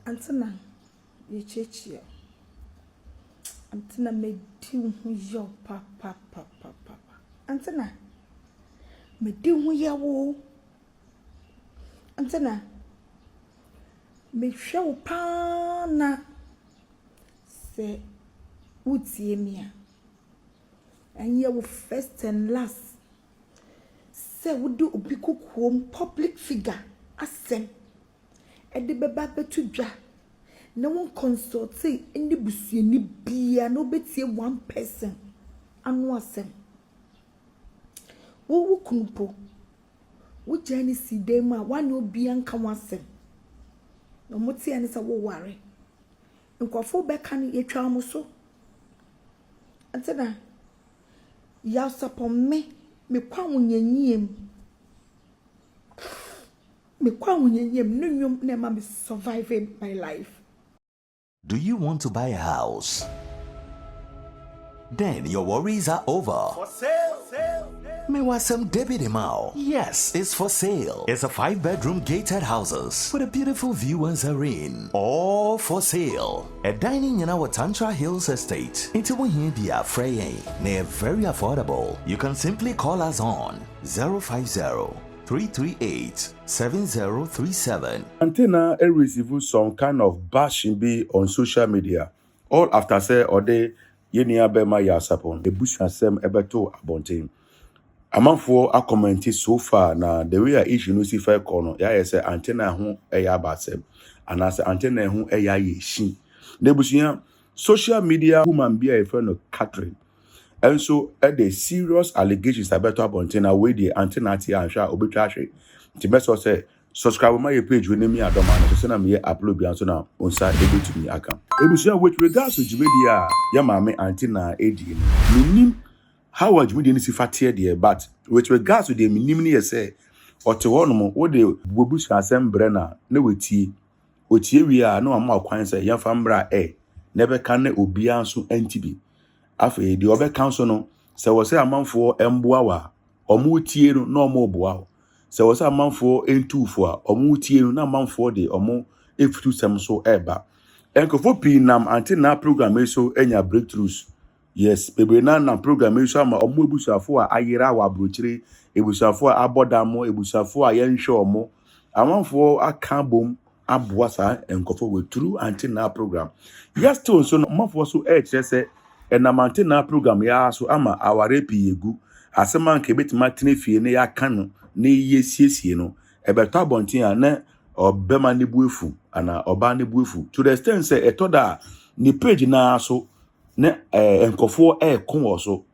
Antena, ye chechi. Antena me di yo papa. Antena, me di ya wo. Antena, me show pa na se utie mia. And you will first and last. Say we do obi kukuom public figure asem. E de beba betu dwa. No one consult say any busuani bia no betie one person anu asem. Wo kunpo. Wo jani si dem a wan obi anka wasem. No moti ani sa wo ware. Nkofo beka ni etwa mo so. Antena ya Sarpong me kwa wunyanyiem no na ma surviving my life. Do you want to buy a house? Then your worries are over. For sale. Mewasem David Imao. Yes, it's for sale. It's a 5-bedroom gated houses with a beautiful view and serene. All for sale. A dining in our Tantra Hills estate. Into Wahibia Frey. They're very affordable. You can simply call us on 050-338-7037. Antena receive some kind of bashing be on social media. All after say or day yenia bema ya Sarpong. The bush asem ebeto abonte. Amanfo a commented so far na the way issue no see fair corner. Ya say antena ho eya basem. And as antena ho eya yeshi. Nebusia social media woman be a friend of Catherine. And so the serious allegations about antena where the antenna tia and sha obitration. The best was say subscribe my page when me adoma so say na me upload bi anso na onsa able to me account. Ebusia with regards to Jimedia ya mama antenna edi. Minim how would we didn't see fatia there, but with regards to the minimum say or to one more what the bush assemble na no witi otie we are no ama kwan say yan fambra never can obia so NTB afi the other council no say was say amanfo emboa wa omo tie no no mo boa say was amanfo entufo a omo tie no na amanfo de omo efutu sem so eba enkofo pi nam antenna program so enya breakthroughs. Yes, baby na program is ama omo ebusafo a ayira wa brochire ebusafo a abodamo ebusafo a yenhwe omo amanfo aka bom aboa sa enkofo we through antenna program. Yes to so amanfo so say na antenna program ya so ama aware pi egu asema nke betima tenefie ne ya kanu ne yesiesie no ebeto abonten a na obema ne buefu ana oba ne buefu to the extent say etoda ni page na so ne enkofo kon so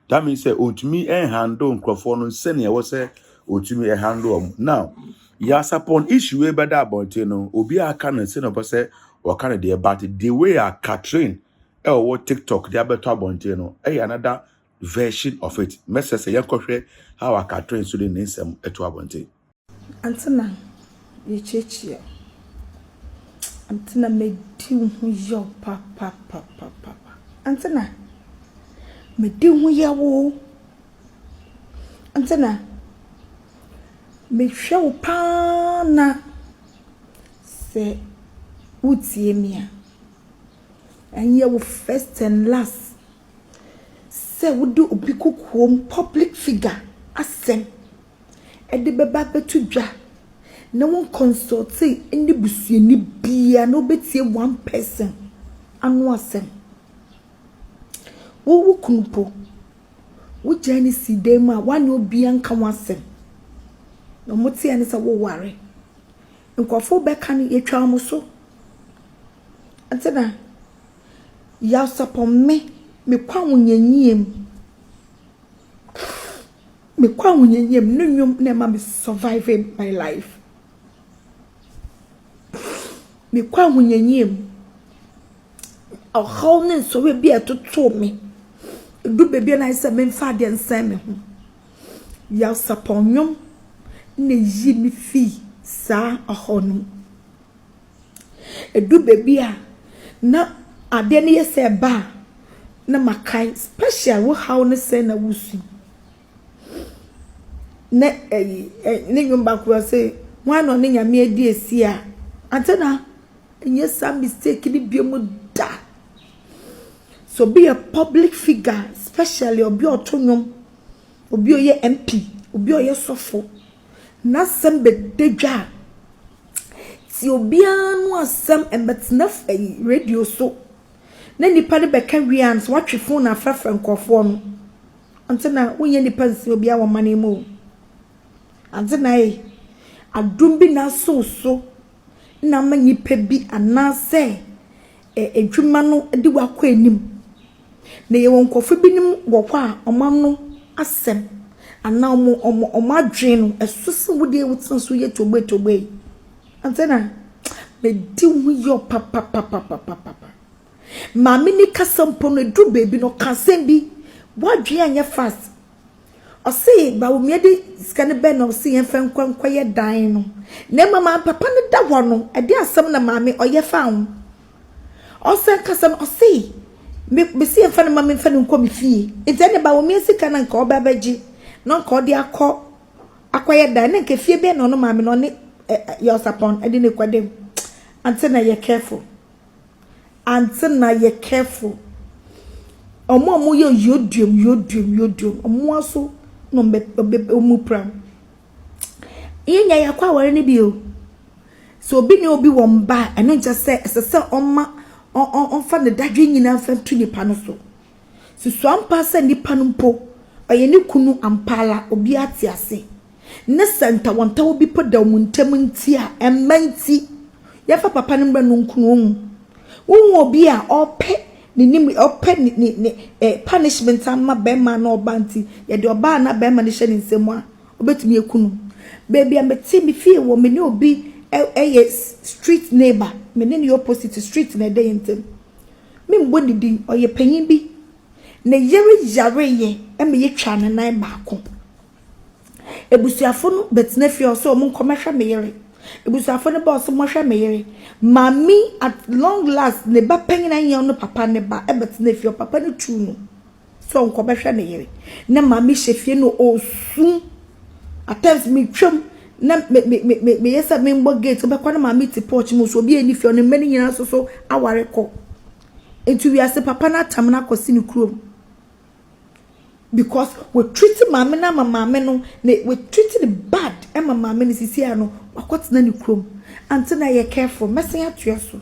that means say ontumi handle enkofo no sene e wo say ontumi handle now ya Sarpong issue e beda abonte no obi aka na say no say o kana dey but the way a Catherine what TikTok they beto abonte no another version of it message say yankofwe how a Catherine so the nsem eto abonte Antena ye chechi. Antena me di yo papa. Antena, me di ya wo. Antena, me show pa na se utie mia. And you will first and last. Say we do obi kukuom public figure asem. E de beba betu dwa. No one consult say any busuani bia no betie one person anu asem. Wo kunpo wo jani si dem a wan obi anka wasem no moti ani sa wo ware nkofo beka ni etwa mo so antena ya Sarpong me kwa wunyanyiem no na ma me surviving my life. Me kwa wunyanyiem a hone so we bi atoto me do baby na say me fa de nsem me ho ya Sarpong nyom na yi mi fi sa ahonu do baby a na ade ne yese ba na makai special wo how ne say na wusu na ne nyom ba ko say wan no ne nyame adi esi a antena Yes, some mistake ni biemu da. So be a public figure, especially obi otonwom, obi oye MP, obi oye sofo. Na sembe deja. Si obi anu asem embetna radio so. Na nipa ne beka wians watwe phone na afrafra nkofo no. Ante na wonye nipa nsi obi a wo mane mu. Ante na adum bi na so na manyipa bi anase edwuma no de wakọ anim. Na ye wonkofo bi nim wokọ a omano asem ana omadwe no esose wode ewutan so ye togbe. Ante na me di hu yo papa. Mami ni kasampo no du baby no kasem bi wadwe anya fast. O say ba wo miede skane be no say yemfa nkwankwa ye dan no. Na mama papa ne da ho no e de asem na mami oye fa ho. O say kasam o say me see yemfa na mami mfa ne nko me fie. Enti ne ba wo mi sika na nka oba baji no nka ode akwaye dan ne nka fie be no no mami no ne your Sarpong e de ne kwadem. Until na you careful. Until na you careful. Omo yo yodium. Omo aso no omu pram. Yenya yakwa ware ne bio. So obi ne obi wo mba eno nche se esese oma onfa ne dadwe nyina fa tu nipa no so. Susu ampa se nipa no mpo oye ne kunu ampala obi ate ase. Ne senta wonta obi poda omuntam nti a emanti yafa papa ne mbra no nkunu wo obi a ope ni ope ni punishment amma bema na obanti ye de oba na bema ne hye ne nsemu a obetumi ekunu baby ameti mi fie wo me ne obi street neighbor me ne opposite street na dey ntem me mbo didi oye panyin bi na yare ye me ye twa ne nan baako ebusuafo no betena fie so mo nkomahwa me yere ebusuafo ne ba so mo hwa me yere mami at long last ne ba panyin anya no papa ne ba betena fie papa ne tu no so nkomahwa ne yere na mami hye no osu at times me twam na me yesa me mbo gate be kwa na mami ti porch mo so obi eni fie no mani nyina so aware ko etu wi ase papa na tam na kosi ne krom. Because we treating mama na mama no we treating it bad and mama ni sisi ano wakot na ni krom until na you careful messing at you so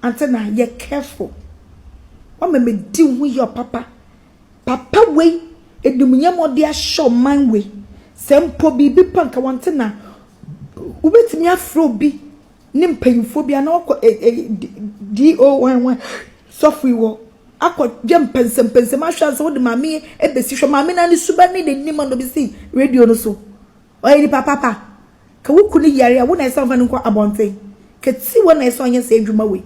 until na you careful o me di hu your papa we edumunya mo dia show man we sempo bibi panka wante na ubetimi afro bi ni mpanyfo bi na okọ do11 software wo akọ jam pensem ahwa so de mame ebesi hwe mame na ni suba ni de nima no bi si radio no so oyi ni papa ka wuku ni yare a wo na esa fa nko abonten ka ti wo na esa onye sa adwuma we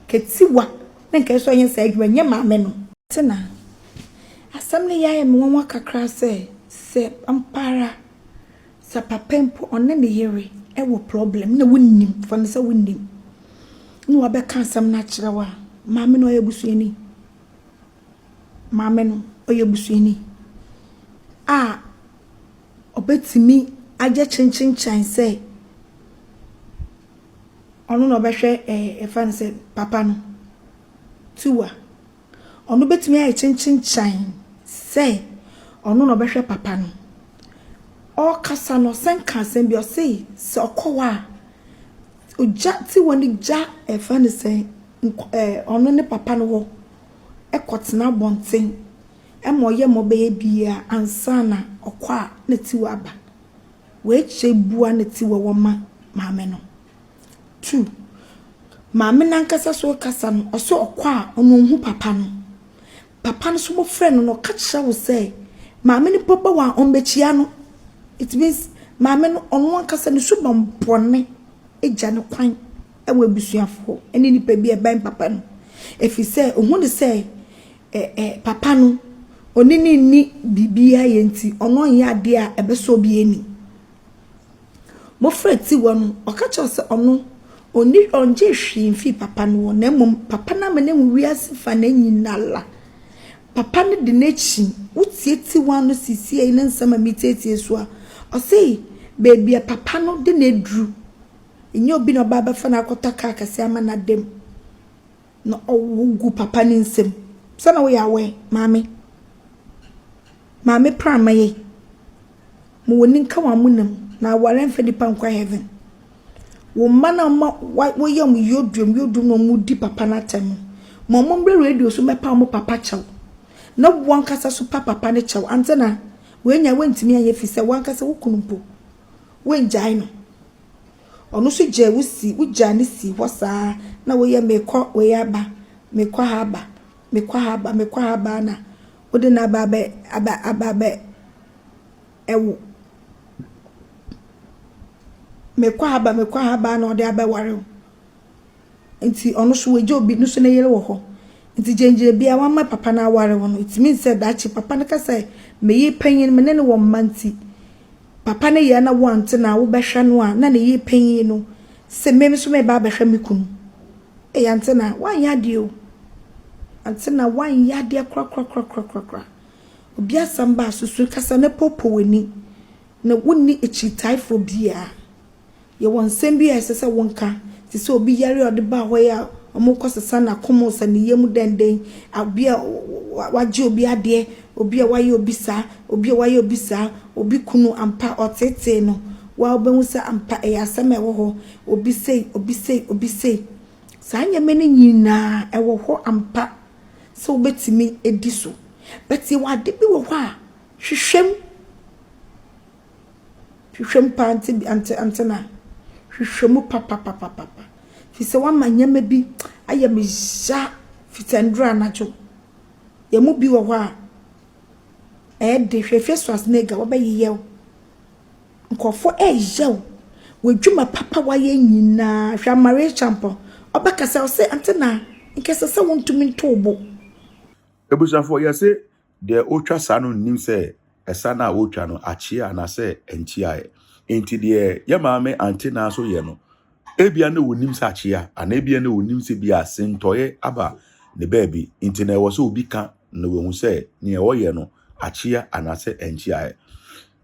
ka ti wa na nka esa onye sa adwuma nya mame no tena asam ni yaye me won kakra se ampara sa papempo onne ne yere e wo problem na wonnim fa ne sa wonnim ni wa be kan asam na kire wa mame no yebusuani mame no oyebusuani obetimi aje chinchin say onu no behwe fan say papa no tuwa onu betimi aje chinchin say onu no behwe papa no o kasa no senka sem bi o say se okowa oja ti woni ja fan say onu ne papa no wo ekotena bonten emoye mo be bia ansana okwa na tiwa aba we che bua na tiwa wo maame no 2 maame nankasa so kasa no oso okwa ono hu papa no so mo friend no ka kira wo say maame ni papa wa ombechia no it means maame no ono ankasa ni so bompone eja ne kwan ewe busuafo eni ni pa bi e ban papa no efi say ohun de say papa no onini ni bibia yenti ono nya de a ebeso bi eni mo freti wo no okacho se ono oni onje hwi mfi papa no na mum papa na me na wiase fa na nyinala papa ne de nechi utieti wano sisi ene nsama miteti so a o sei baby papa no de na dru Inyo bi no baba fa na akota ka kase ama na dem. No owu papa ni nsem. Sa na wo ya we, mame. Mame prama ye. Mo woni nka wa munam na ware mfa di pankwa heaven. Wo mana ma wo yam yodum no mudi papa na tem. Mo mbre radio so mepa mo papa chaw. Na wan kasa so papa ne chaw. Antena we nya wantimi aye fi se wan kasa wo kunumpo. We njai no. Ono so je wusi wugya ne si hosa na wo ye mekọ we ya ba mekọ ha ba na wo de na aba ewu mekọ ha ba na o de aba ware nti ono so we je obi no so na yere wo ho nti jenjire bia wa ma papa na ware wo no it means say that papa na kasa me yi panyin me ne wo manti papa ne ya na want na wo behwe no a na ne yi panyin no se mem so me ba behwe me kunu e ya ntena wan ya de o antena wan ya de kra obi asamba susu kasa ne popo wani na wonni echitai bia ye won sem bia esese wonka ti se obi yare ode ba ho ya omukosesa na komosa ne yemu denden abia waje obi ade obi a waye obi sa obi kunu ampa otete no wa obenwu sa ampa e asema ewo ho obi sei sa nyame ne nyina ewo ho ampa so betimi ediso beti wade bi wo ho a hwehwem pa antena hwehwemu papa fi se wa manyame bi ayame ja fitandra najo yemu bi wo ho a de hwehwe swas nega wo bayiyew nkofo yew wadwuma papa waye nyina hwa mare champo obakasa se antena nkese se wontumi ntobo Ebusanfo yase de otwa sa no nim se esa na otwa no achia na se enchia enti de yamaame antena so ye no ebia na wonim se achia ana ebia na wonim se bia sentoye aba ne baabi enti na wo so obi ka na wo se ne wo ye no achia ana se enchia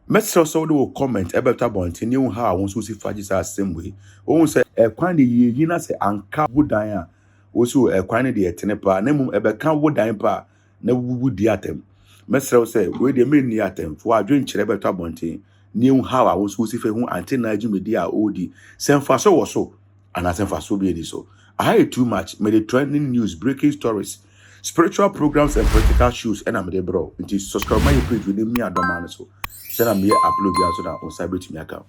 Mesro so do comment ebeta bonti ni wo ha won so si faji sa assembly wo se ekwan de yeyi na se anka wodan a wo so ekwan de etene pa na mum ebeka wodan pa na wuwu di atem Mesro se we de me ni atem fo adwen kire ebeta bonti ni wo ha won so si fe hu antena adwumedi a odi semfa so wo so ana semfa so bi edi so I too much me the trending news breaking stories spiritual programs and practical shoes and am de bro nti subscribe my page with me adoma so send me upload ya so that on cyber to me account